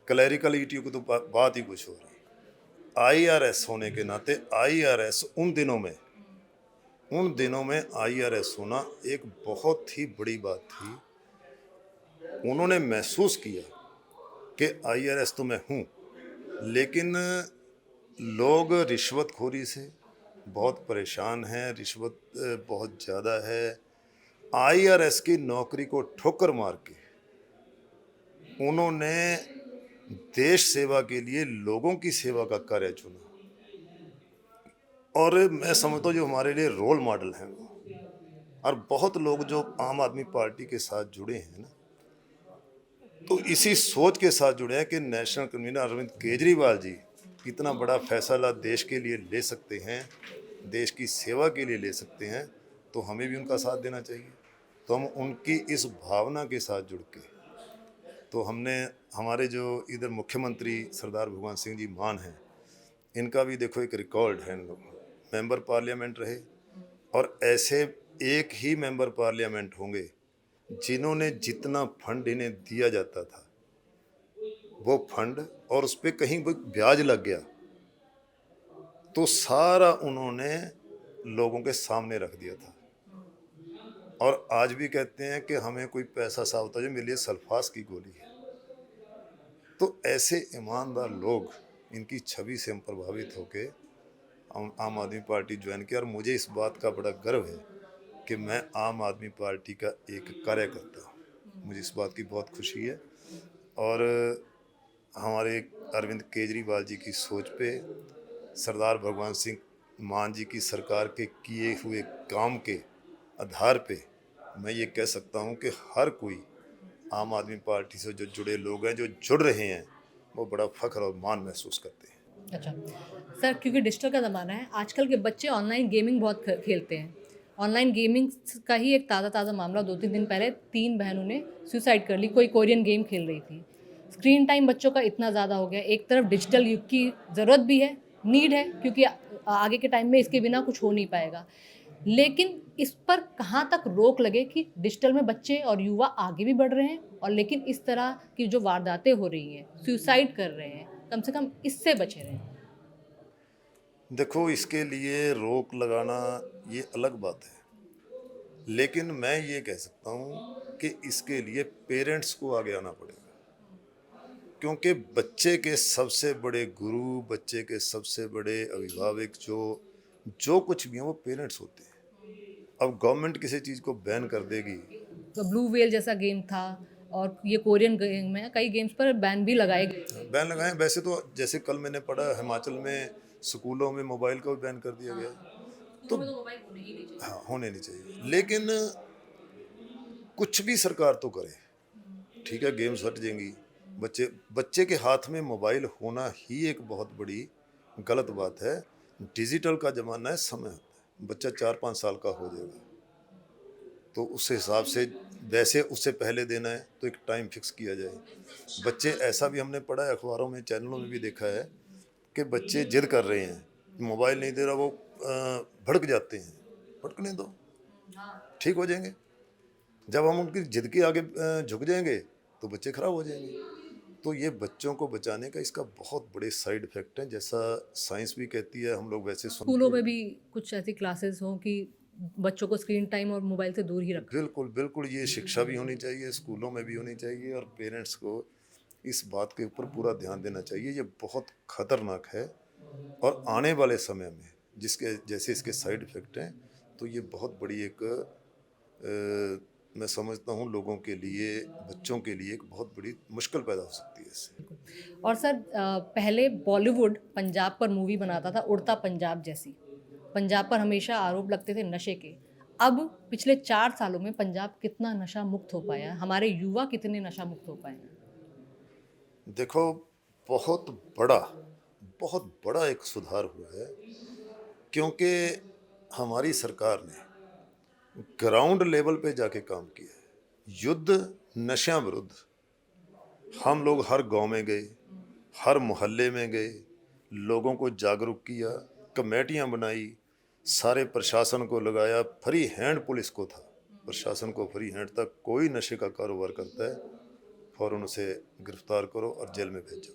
क्लैरिकल ईटीओ की तो बात ही कुछ हो रही। आईआरएस होने के नाते, आईआरएस उन दिनों में आईआरएस होना एक बहुत ही बड़ी बात थी। उन्होंने महसूस किया कि आईआरएस तो मैं हूँ, लेकिन लोग रिश्वतखोरी से बहुत परेशान हैं, रिश्वत बहुत ज़्यादा है। आईआरएस की नौकरी को ठोकर मार के उन्होंने देश सेवा के लिए लोगों की सेवा का कार्य चुना, और मैं समझता हूँ जो हमारे लिए रोल मॉडल हैं वो। और बहुत लोग जो आम आदमी पार्टी के साथ जुड़े हैं ना, तो इसी सोच के साथ जुड़े हैं कि नेशनल कन्वीनर अरविंद केजरीवाल जी कितना बड़ा फैसला देश के लिए ले सकते हैं, देश की सेवा के लिए ले सकते हैं, तो हमें भी उनका साथ देना चाहिए। तो हम उनकी इस भावना के साथ जुड़ के, तो हमने, हमारे जो इधर मुख्यमंत्री सरदार भगवंत सिंह जी मान हैं, इनका भी देखो एक रिकॉर्ड है। इन लोग मेंबर पार्लियामेंट रहे, और ऐसे एक ही मेंबर पार्लियामेंट होंगे जिन्होंने जितना फंड इन्हें दिया जाता था, वो फंड, और उस पर कहीं भी ब्याज लग गया तो सारा उन्होंने लोगों के सामने रख दिया था। और आज भी कहते हैं कि हमें कोई पैसा साहब होता जो मेरे लिए सल्फास की गोली है। तो ऐसे ईमानदार लोग, इनकी छवि से हम प्रभावित होके आम आदमी पार्टी ज्वाइन किया। और मुझे इस बात का बड़ा गर्व है कि मैं आम आदमी पार्टी का एक कार्यकर्ता हूँ। मुझे इस बात की बहुत खुशी है। और हमारे अरविंद केजरीवाल जी की सोच पे, सरदार भगवंत सिंह मान जी की सरकार के किए हुए काम के आधार पे मैं ये कह सकता हूँ कि हर कोई आम आदमी पार्टी से जो जुड़े लोग हैं, जो जुड़ रहे हैं, वो बड़ा फख्र और मान महसूस करते हैं। अच्छा सर, क्योंकि डिजिटल का ज़माना है, आजकल के बच्चे ऑनलाइन गेमिंग बहुत खेलते हैं। ऑनलाइन गेमिंग का ही एक ताज़ा मामला 2-3 दिन पहले 3 बहनों ने सुसाइड कर ली, कोई कोरियन गेम खेल रही थी। स्क्रीन टाइम बच्चों का इतना ज़्यादा हो गया। एक तरफ डिजिटल युग की ज़रूरत भी है, नीड है, क्योंकि आगे के टाइम में इसके बिना कुछ हो नहीं पाएगा। लेकिन इस पर कहाँ तक रोक लगे कि डिजिटल में बच्चे और युवा आगे भी बढ़ रहे हैं, और लेकिन इस तरह की जो वारदातें हो रही हैं, सुसाइड कर रहे हैं, कम से कम इससे बचे रहें। देखो, इसके लिए रोक लगाना ये अलग बात है, लेकिन मैं ये कह सकता हूँ कि इसके लिए पेरेंट्स को आगे आना पड़ेगा। क्योंकि बच्चे के सबसे बड़े गुरु, बच्चे के सबसे बड़े अभिभावक जो कुछ भी हैं, वो पेरेंट्स होते हैं। अब गवर्नमेंट किसी चीज़ को बैन कर देगी, तो ब्लू वेल जैसा गेम था, और ये कोरियन गेम है, कई गेम्स पर बैन भी लगाए गए। बैन लगाए। वैसे तो जैसे कल मैंने पढ़ा, हिमाचल में स्कूलों में मोबाइल को भी बैन कर दिया गया है। तो हाँ, होने नहीं चाहिए, लेकिन कुछ भी सरकार तो करे। ठीक है, गेम्स हट जाएंगी, बच्चे के हाथ में मोबाइल होना ही एक बहुत बड़ी गलत बात है। डिजिटल का ज़माना है, समय होता है, बच्चा 4-5 साल का हो जाएगा, तो उस हिसाब से, वैसे उससे पहले देना है तो एक टाइम फिक्स किया जाए। बच्चे, ऐसा भी हमने पढ़ा है, अखबारों में, चैनलों में भी देखा है कि बच्चे जिद कर रहे हैं, मोबाइल नहीं दे रहा, वो भड़क जाते हैं। भड़कने दो, ठीक हो जाएंगे। जब हम उनकी जिद के आगे झुक जाएंगे तो बच्चे खराब हो जाएंगे। तो ये बच्चों को बचाने का इसका बहुत बड़े साइड इफ़ेक्ट हैं, जैसा साइंस भी कहती है, हम लोग वैसे स्कूलों सुनते में हैं। भी कुछ ऐसी क्लासेस हों कि बच्चों को स्क्रीन टाइम और मोबाइल से दूर ही रखा जाए। बिल्कुल, बिल्कुल, ये शिक्षा भी होनी चाहिए, स्कूलों में भी होनी चाहिए और पेरेंट्स को इस बात के ऊपर पूरा ध्यान देना चाहिए। ये बहुत खतरनाक है और आने वाले समय में जिसके जैसे इसके साइड इफ़ेक्ट हैं, तो ये बहुत बड़ी एक मैं समझता हूँ लोगों के लिए, बच्चों के लिए एक बहुत बड़ी मुश्किल पैदा हो सकती है इससे। और सर पहले बॉलीवुड पंजाब पर मूवी बनाता था उड़ता पंजाब जैसी। पंजाब पर हमेशा आरोप लगते थे नशे के। अब पिछले 4 सालों में पंजाब कितना नशा मुक्त हो पाया है? हमारे युवा कितने नशा मुक्त हो पाए हैं? देखो, बहुत बड़ा, बहुत बड़ा एक सुधार हुआ है, क्योंकि हमारी सरकार ने ग्राउंड लेवल पे जाके काम किया है। युद्ध नशा विरुद्ध हम लोग हर गांव में गए, हर मोहल्ले में गए, लोगों को जागरूक किया, कमेटियां बनाई, सारे प्रशासन को लगाया, फ्री हैंड पुलिस को था, प्रशासन को फ्री हैंड तक कोई नशे का कारोबार करता है फौरन उसे गिरफ्तार करो और जेल में भेजो।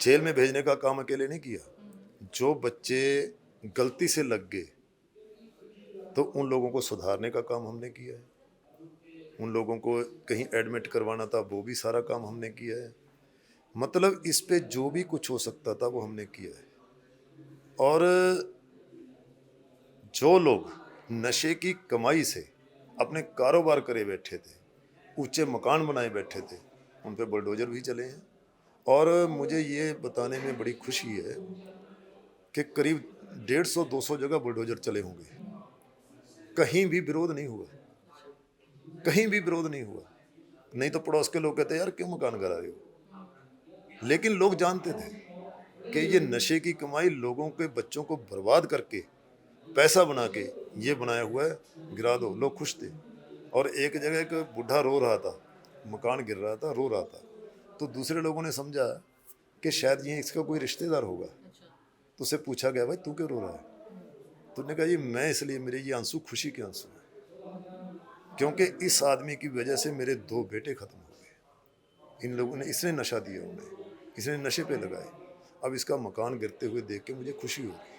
जेल में भेजने का काम अकेले नहीं किया, जो बच्चे गलती से लग गए तो उन लोगों को सुधारने का काम हमने किया है, उन लोगों को कहीं एडमिट करवाना था वो भी सारा काम हमने किया है। मतलब इस पे जो भी कुछ हो सकता था वो हमने किया है। और जो लोग नशे की कमाई से अपने कारोबार करे बैठे थे, ऊंचे मकान बनाए बैठे थे, उन पे बुलडोजर भी चले हैं। और मुझे ये बताने में बड़ी खुशी है कि करीब 150-200 जगह बुलडोजर चले होंगे, कहीं भी विरोध नहीं हुआ, कहीं भी विरोध नहीं हुआ। नहीं तो पड़ोस के लोग कहते यार क्यों मकान गिरा रहे हो, लेकिन लोग जानते थे कि ये नशे की कमाई लोगों के बच्चों को बर्बाद करके पैसा बना के ये बनाया हुआ है, गिरा दो। लोग खुश थे। और एक जगह एक बूढ़ा रो रहा था, मकान गिर रहा था, रो रहा था, तो दूसरे लोगों ने समझा कि शायद ये इसका कोई रिश्तेदार होगा, तो उससे पूछा गया भाई तू क्यों रो रहा है, तो उसने कहा जी मैं इसलिए, मेरे ये आंसू खुशी के आंसू हैं, क्योंकि इस आदमी की वजह से मेरे 2 बेटे खत्म हो गए। इन लोगों ने, इसने नशा दिया उन्हें, इसने नशे पे लगाए, अब इसका मकान गिरते हुए देख के मुझे खुशी हो रही।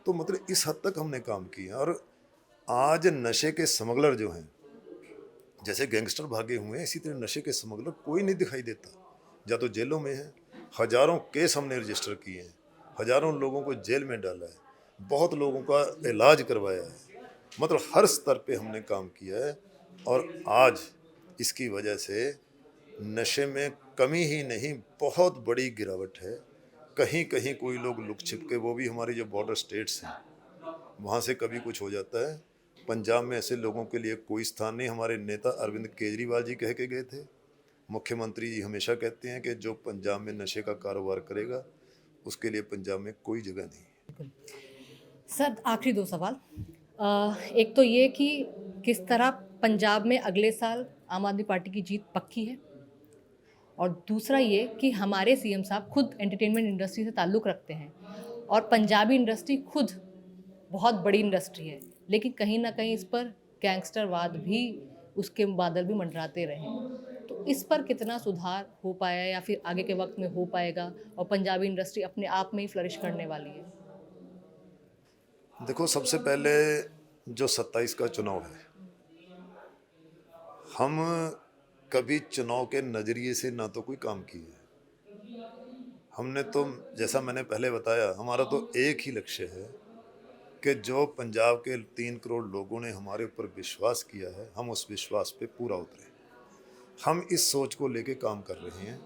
तो मतलब इस हद तक हमने काम किया। और आज नशे के स्मगलर जो हैं, जैसे गैंगस्टर भागे हुए हैं, इसी तरह नशे के स्मगलर कोई नहीं दिखाई देता, या तो जेलों में है। हजारों केस हमने रजिस्टर किए हैं, हजारों लोगों को जेल में डाला है, बहुत लोगों का इलाज करवाया है, मतलब हर स्तर पे हमने काम किया है। और आज इसकी वजह से नशे में कमी ही नहीं, बहुत बड़ी गिरावट है। कहीं कहीं कोई लोग लुक छिप के, वो भी हमारे जो बॉर्डर स्टेट्स हैं वहाँ से कभी कुछ हो जाता है। पंजाब में ऐसे लोगों के लिए कोई स्थान नहीं। हमारे नेता अरविंद केजरीवाल जी कह के गए थे, मुख्यमंत्री जी हमेशा कहते हैं कि जो पंजाब में नशे का कारोबार करेगा उसके लिए पंजाब में कोई जगह नहीं। सर आखिरी 2 सवाल। एक तो ये कि किस तरह पंजाब में अगले साल आम आदमी पार्टी की जीत पक्की है? और दूसरा ये कि हमारे सीएम साहब खुद एंटरटेनमेंट इंडस्ट्री से ताल्लुक़ रखते हैं और पंजाबी इंडस्ट्री खुद बहुत बड़ी इंडस्ट्री है, लेकिन कहीं न कहीं इस पर गैंगस्टरवाद भी, उसके बादल भी मंडराते रहे। तो इस पर कितना सुधार हो पाया या फिर आगे के वक्त में हो पाएगा और पंजाबी इंडस्ट्री अपने आप में ही फ्लरिश करने वाली है? देखो, सबसे पहले जो 27 का चुनाव है, हम कभी चुनाव के नज़रिए से ना तो कोई काम किए हैं। हमने तो, जैसा मैंने पहले बताया, हमारा तो एक ही लक्ष्य है कि जो पंजाब के 3 करोड़ लोगों ने हमारे ऊपर विश्वास किया है, हम उस विश्वास पे पूरा उतरे। हम इस सोच को लेके काम कर रहे हैं।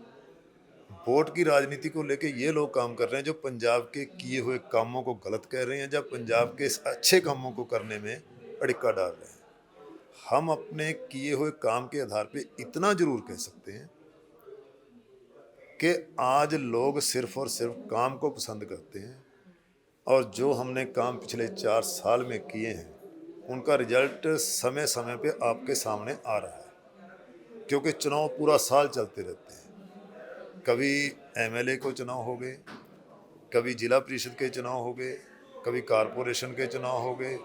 वोट की राजनीति को लेके ये लोग काम कर रहे हैं जो पंजाब के किए हुए कामों को गलत कह रहे हैं, जब पंजाब के इस अच्छे कामों को करने में अड़िक्का डाल रहे हैं। हम अपने किए हुए काम के आधार पे इतना जरूर कह सकते हैं कि आज लोग सिर्फ और सिर्फ काम को पसंद करते हैं, और जो हमने काम पिछले 4 साल में किए हैं उनका रिजल्ट समय समय पे आपके सामने आ रहा है, क्योंकि चुनाव पूरा साल चलते रहते हैं। कभी एमएलए को चुनाव हो गए, कभी जिला परिषद के चुनाव हो गए, कभी कारपोरेशन के चुनाव हो गए,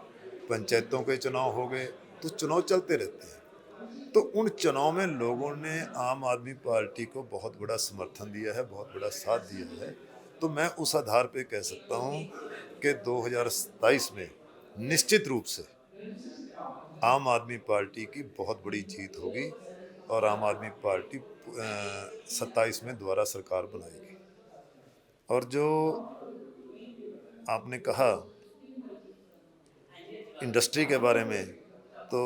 पंचायतों के चुनाव हो गए, तो चुनाव चलते रहते हैं। तो उन चुनाव में लोगों ने आम आदमी पार्टी को बहुत बड़ा समर्थन दिया है, बहुत बड़ा साथ दिया है। तो मैं उस आधार पे कह सकता हूँ कि 2027 में निश्चित रूप से आम आदमी पार्टी की बहुत बड़ी जीत होगी और आम आदमी पार्टी 27 में दोबारा सरकार बनाएगी। और जो आपने कहा इंडस्ट्री के बारे में, तो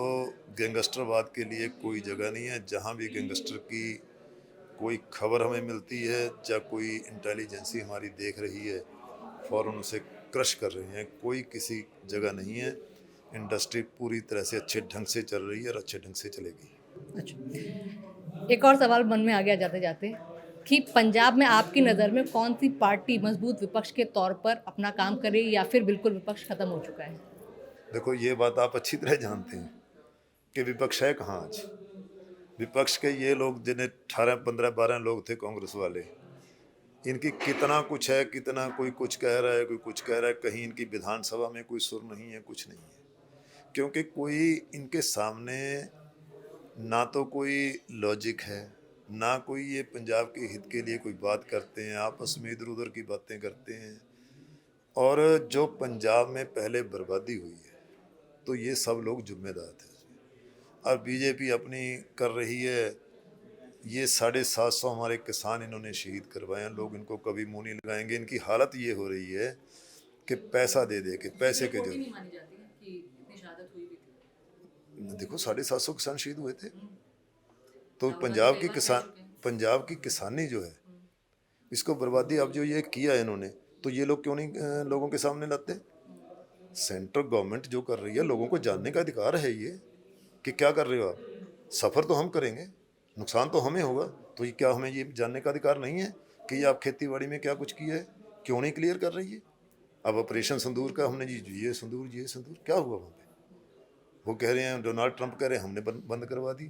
गैंगस्टरवाद के लिए कोई जगह नहीं है। जहाँ भी गैंगस्टर की कोई खबर हमें मिलती है या कोई इंटेलिजेंसी हमारी देख रही है, फ़ौरन उसे क्रश कर रहे हैं। कोई किसी जगह नहीं है। इंडस्ट्री पूरी तरह से अच्छे ढंग से चल रही है और अच्छे ढंग से चलेगी। अच्छा, एक और सवाल मन में आ गया जाते जाते कि पंजाब में आपकी नज़र में कौन सी पार्टी मजबूत विपक्ष के तौर पर अपना काम कर रही है या फिर बिल्कुल विपक्ष खत्म हो चुका है? देखो, ये बात आप अच्छी तरह जानते हैं कि विपक्ष है कहाँ आज। विपक्ष के ये लोग जिन्हें 18, 15, 12 लोग थे कांग्रेस वाले, इनकी कितना कुछ है, कितना कोई कुछ कह रहा है, कोई कुछ कह रहा है। कहीं इनकी विधानसभा में कोई सुर नहीं है, कुछ नहीं है, क्योंकि कोई इनके सामने ना तो कोई लॉजिक है, ना कोई ये पंजाब के हित के लिए कोई बात करते हैं। आपस में इधर उधर की बातें करते हैं। और जो पंजाब में पहले बर्बादी हुई है, तो ये सब लोग जिम्मेदार थे। और बीजेपी अपनी कर रही है। ये 750 हमारे किसान इन्होंने शहीद करवाए हैं। लोग इनको कभी मुंह नहीं लगाएंगे। इनकी हालत ये हो रही है कि पैसा दे दे के, पैसे के जो देखो 750 किसान शहीद हुए थे। तो पंजाब की किसानी जो है, इसको बर्बादी अब जो ये किया है इन्होंने, तो ये लोग क्यों नहीं लोगों के सामने लाते? सेंट्रल गवर्नमेंट जो कर रही है, लोगों को जानने का अधिकार है ये कि क्या कर रहे हो आप। सफ़र तो हम करेंगे, नुकसान तो हमें होगा, तो ये क्या हमें ये जानने का अधिकार नहीं है कि ये आप खेती बाड़ी में क्या कुछ किया है? क्यों नहीं क्लियर कर रही है? अब ऑपरेशन सिंदूर का हमने जी ये सिंदूर क्या हुआ वहाँ पे? वो कह रहे हैं, डोनाल्ड ट्रंप कह रहे हैं हमने बंद करवा दी।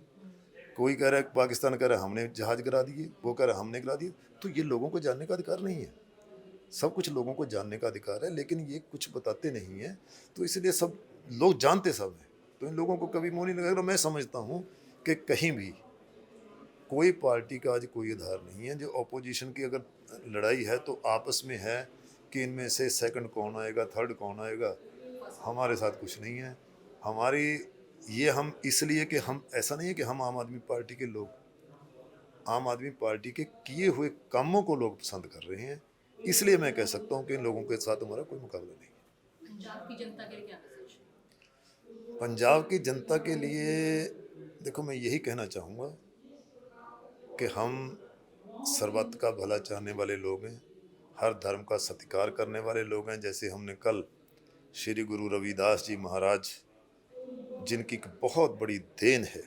कोई कह रहा है, पाकिस्तान कह रहा है हमने जहाज गिरा दिए, वो कह रहा है हमने गिरा दिए। तो ये लोगों को जानने का अधिकार नहीं है। सब कुछ लोगों को जानने का अधिकार है, लेकिन ये कुछ बताते नहीं है। तो इसलिए सब लोग जानते सब हैं, तो इन लोगों को कभी मुँह नहीं लगेगा। मैं समझता हूँ कि कहीं भी कोई पार्टी का आज कोई आधार नहीं है। जो अपोजिशन की अगर लड़ाई है तो आपस में है कि इनमें से सेकंड कौन आएगा, थर्ड कौन आएगा। हमारे साथ कुछ नहीं है। हमारी ये हम इसलिए कि हम ऐसा नहीं है कि हम आम आदमी पार्टी के लोग, आम आदमी पार्टी के किए हुए कामों को लोग पसंद कर रहे हैं। इसलिए मैं कह सकता हूँ कि इन लोगों के साथ हमारा कोई मुकाबला नहीं है। पंजाब की जनता के लिए क्या मैसेज? पंजाब की जनता के लिए देखो, मैं यही कहना चाहूँगा कि हम सर्वत्र का भला चाहने वाले लोग हैं, हर धर्म का सत्कार करने वाले लोग हैं। जैसे हमने कल श्री गुरु रविदास जी महाराज, जिनकी बहुत बड़ी देन है,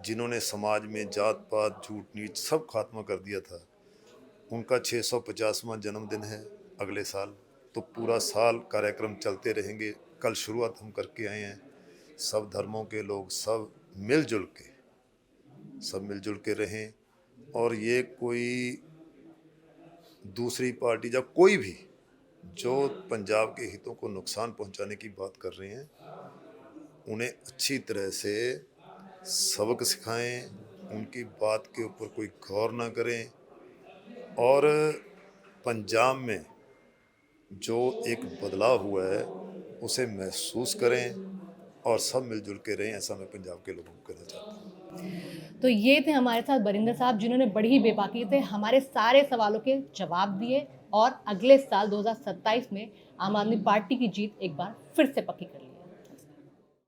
जिन्होंने समाज में जात पात झूठ नीच सब खात्मा कर दिया था, उनका 650वां जन्मदिन है अगले साल। तो पूरा साल कार्यक्रम चलते रहेंगे। कल शुरुआत हम करके आए हैं। सब धर्मों के लोग सब मिलजुल के रहें। और ये कोई दूसरी पार्टी या कोई भी जो पंजाब के हितों को नुकसान पहुंचाने की बात कर रहे हैं, उन्हें अच्छी तरह से सबक सिखाएं, उनकी बात के ऊपर कोई गौर ना करें। और पंजाब में जो एक बदलाव हुआ है उसे महसूस करें और सब मिलजुल के रहें। ऐसा मैं पंजाब के लोगों को कहना चाहता हूँ। तो ये थे हमारे साथ बरिंदर साहब, जिन्होंने बड़ी ही बेबाकी से हमारे सारे सवालों के जवाब दिए और अगले साल 2027 में आम आदमी पार्टी की जीत एक बार फिर से पक्की कर ली।